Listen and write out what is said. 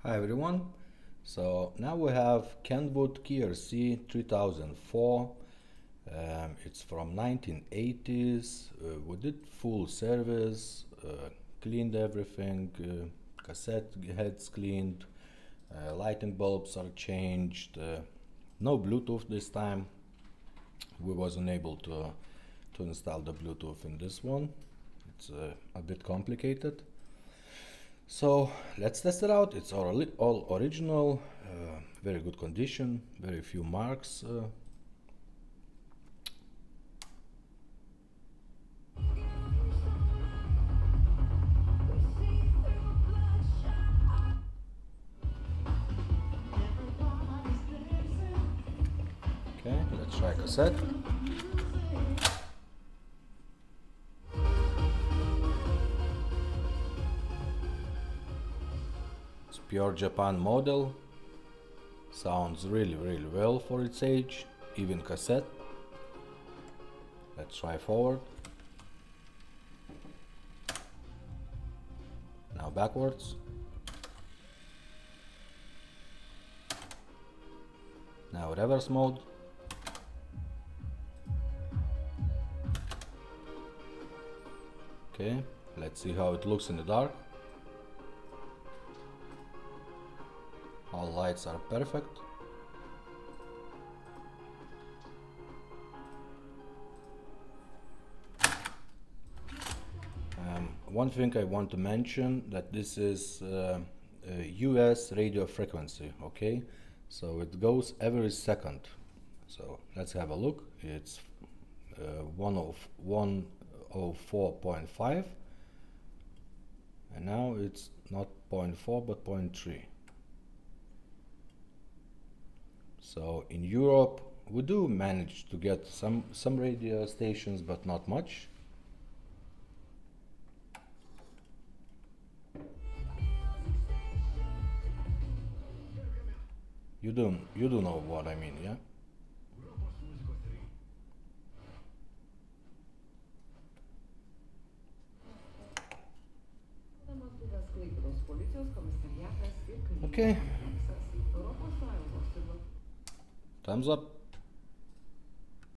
Hi everyone. So now we have Kenwood KRC-3004. It's from 1980s. We did full service, cleaned everything, cassette heads cleaned, lighting bulbs are changed. No Bluetooth this time. We wasn't able to install the Bluetooth in this one. It's a bit complicated. So let's test it out. It's all original, very good condition, very few marks. Okay, let's try cassette. It's pure Japan model. Sounds really well for its age, even cassette. Let's try forward. Now backwards. Now reverse mode. Okay, let's see how it looks in the dark. All lights are perfect. One thing I want to mention, that this is a US radio frequency, okay? So it goes every second. So let's have a look. It's 104.5, and now it's not 0.4 but 0.3. So in Europe we do manage to get some radio stations, but not much. You do know what I mean, yeah? Okay. Thumbs up.